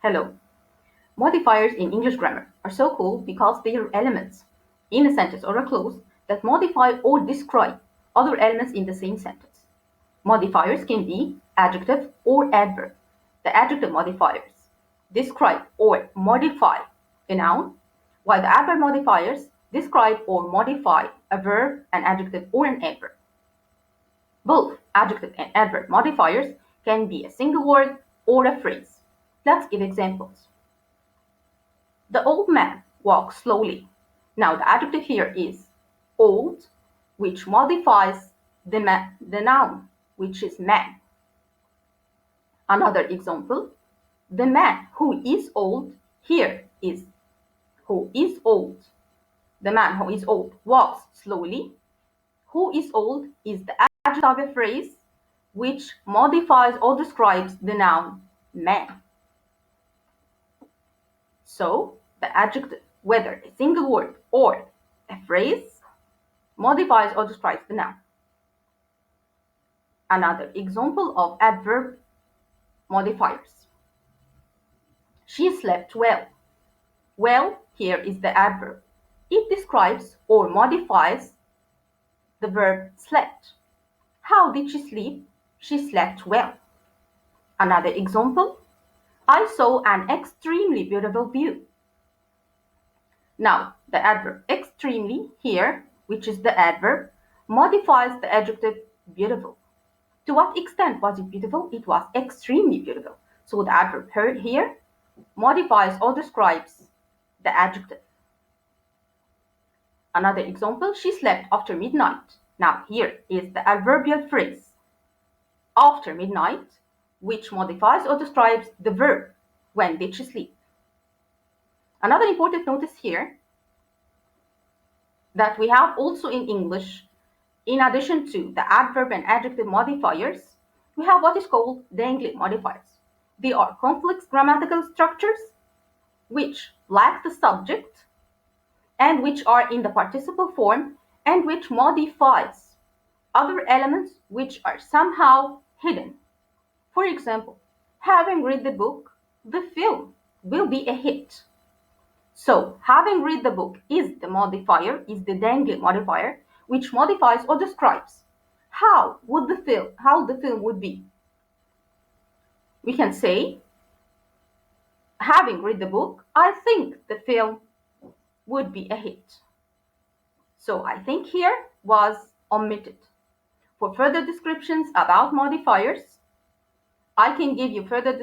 Hello. Modifiers in English grammar are so cool because they are elements in a sentence or a clause that modify or describe other elements in the same sentence. Modifiers can be adjective or adverb. The adjective modifiers describe or modify a noun, while the adverb modifiers describe or modify a verb, an adjective, or an adverb. Both adjective and adverb modifiers can be a single word or a phrase. Let's give examples. The old man walks slowly. Now the adjective here is old, which modifies the noun, which is man. Another example, the man who is old here is who is old. The man who is old walks slowly. Who is old is the adjective of a phrase which modifies or describes the noun man. So the adjective, whether a single word or a phrase, modifies or describes the noun. Another example of adverb modifiers. She slept well. Well here is the adverb. It describes or modifies the verb slept. How did she sleep? She slept well. Another example, I saw an extremely beautiful view. Now, the adverb extremely here, which is the adverb, modifies the adjective beautiful. To what extent was it beautiful? It was extremely beautiful. So the adverb here modifies or describes the adjective. Another example, she slept after midnight. Now here is the adverbial phrase after midnight, which modifies or describes the verb when did she sleep. Another important notice here that we have also in English, in addition to the adverb and adjective modifiers, we have what is called dangling modifiers. They are complex grammatical structures which lack the subject and which are in the participle form and which modifies other elements which are somehow hidden. For example, having read the book, the film will be a hit. So, having read the book is the modifier, is the dangling modifier, which modifies or describes how the film would be. We can say, having read the book, I think the film would be a hit. So, I think here was omitted. For further descriptions about modifiers, I can give you further